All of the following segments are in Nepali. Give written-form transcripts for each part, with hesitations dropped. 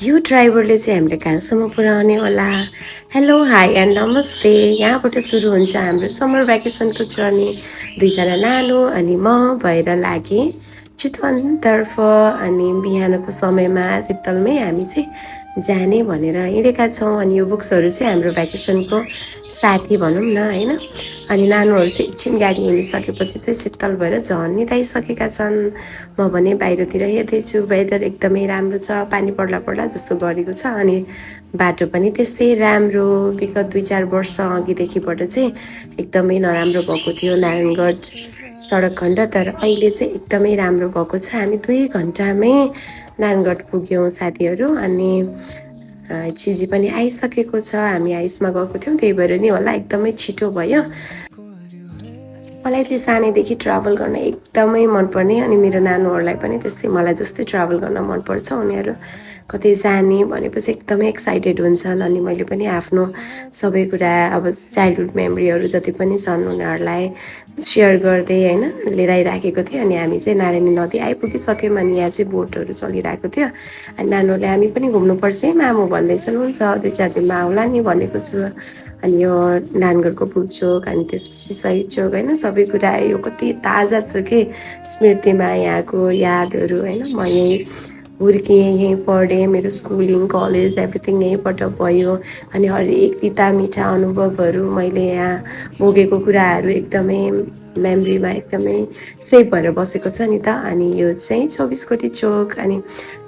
यो ड्राइभरले चाहिँ हामीले कहाँसम्म पुर्याउने होला। हेलो हाई एन्ड नमस्ते। यहाँबाट सुरु हुन्छ हाम्रो समर भ्याकेसनको जर्नी। दुईजना नानु अनि म भएर लागे चितवनतर्फ। अनि बिहानको समयमा शीतलमै हामी चाहिँ जाने भनेर हिँडेका छौँ। अनि यो बुक्सहरू चाहिँ हाम्रो भ्याकेसनको साथी भनौँ न होइन। अनि नानुहरू चाहिँ एकछिन गाडी हिँडिसकेपछि चाहिँ शीतल भएर झन्निटाइसकेका छन्। म भने बाहिरतिर हेर्दैछु, वेदर एकदमै राम्रो छ, पानी पर्ला पर्ला जस्तो गरेको छ। अनि बाटो पनि त्यस्तै राम्रो। विगत 2-4 वर्ष अघिदेखिबाट चाहिँ एकदमै नराम्रो भएको थियो नारायणगढ सडक खण्ड, तर अहिले चाहिँ एकदमै राम्रो भएको छ। हामी 2 घन्टामै नारायणगढ पुग्यौँ साथीहरू। अनि चिजी पनि आइसकेको छ। हामी आइसमा गएको थियौँ, त्यही भएर नि होला एकदमै छिटो भयो। मलाई चाहिँ सानैदेखि ट्राभल गर्न एकदमै मनपर्ने, अनि मेरो नानुहरूलाई पनि त्यस्तै मलाई जस्तै ट्राभल गर्न मनपर्छ। उनीहरू कतै जाने भनेपछि एकदमै एक्साइटेड हुन्छन्। अनि मैले पनि आफ्नो सबै कुरा अब चाइल्डहुड मेमोरीहरू जति पनि छन् उनीहरूलाई सेयर गर्दै होइन लिएर आइराखेको थिएँ। अनि हामी चाहिँ नारायणी नदी आइपुगिसक्यौँ। अनि यहाँ चाहिँ बोटहरू चलिरहेको थियो। अनि नानुहरूले हामी पनि घुम्नुपर्छ है मामु भन्दैछन्। हुन्छ 2-4 दिनमा आउला नि भनेको छु। अनि यो नारायणगढको पुलचोक, अनि त्यसपछि शहीद चोक होइन, सबै कुरा यो कति ताजा छ कि स्मृतिमा यहाँको यादहरू होइन। म यहीँ हुर्केँ, यहीँ पढेँ, मेरो स्कुलिङ कलेज एभ्रिथिङ यहीँबाट भयो। अनि हरेक तिता मिठा अनुभवहरू मैले यहाँ भोगेको कुराहरू एकदमै मेमोरीमा एकदमै सेभ भएर बसेको छ नि त। अनि यो चाहिँ 24 कोटी चोक। अनि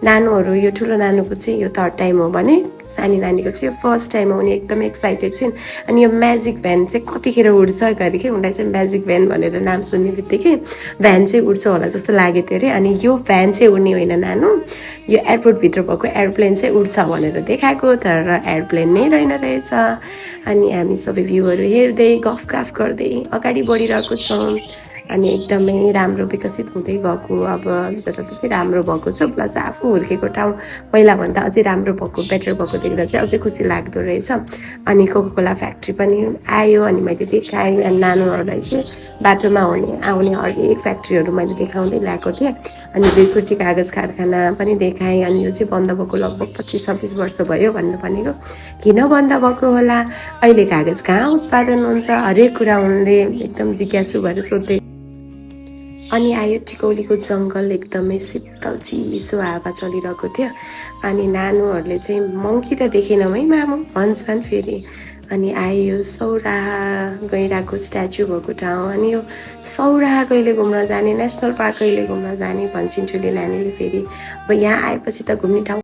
नानुहरू, यो ठुलो नानुको चाहिँ यो 3rd टाइम हो भने सानी नानीको चाहिँ यो 1st टाइम हो। उनी एकदमै एक्साइटेड छिन्। अनि यो म्याजिक भ्यान चाहिँ कतिखेर उड्छ गरे कि उनलाई चाहिँ म्याजिक भ्यान भनेर नाम सुन्ने बित्तिकै भ्यान चाहिँ उड्छ होला जस्तो लाग्यो थियो अरे। अनि यो भ्यान चाहिँ उड्ने होइन नानु, यो एयरपोर्टभित्र भएको एयरप्लेन चाहिँ उड्छ भनेर देखाएको, तर एयरप्लेन नै रहेन रहेछ। अनि हामी सबै भ्यूहरू हेर्दै गफ गर्दै अगाडि बढिरहेको छौँ। अनि एकदमै राम्रो विकसित हुँदै गएको, अब जताततै राम्रो भएको छ। प्लस आफू हुर्केको ठाउँ पहिलाभन्दा अझै राम्रो भएको, बेटर भएको देख्दा चाहिँ अझै खुसी लाग्दो रहेछ। अनि कोकाकोला फ्याक्ट्री पनि आयो, अनि मैले देखाएँ। अनि नानुहरूलाई चाहिँ बाटोमा आउने हरेक फ्याक्ट्रीहरू मैले देखाउँदै ल्याएको थिएँ। अनि 2 कुटी कागज कारखाना पनि देखाएँ। अनि यो चाहिँ बन्द भएको लगभग 25-26 वर्ष भयो भनेर भनेको। किन बन्द भएको होला, अहिले कागज कहाँ उत्पादन हुन्छ, हरेक कुरा उनले एकदम जिज्ञासु भएर सोध्दै। अनि आयो टिकौलीको जङ्गल, एकदमै शीतल चिसो हावा चलिरहेको थियो। अनि नानुहरूले चाहिँ मङ्की त देखेनौँ है मामु भन्छन् फेरि। अनि आयो सौराहा गैँडाको स्ट्याचु भएको ठाउँ। अनि यो सौराहा कहिले घुम्न जाने, नेसनल पार्क कहिले घुम्न जाने भन्छन् ठुली नानीले फेरि। अब यहाँ आएपछि त घुम्ने ठाउँ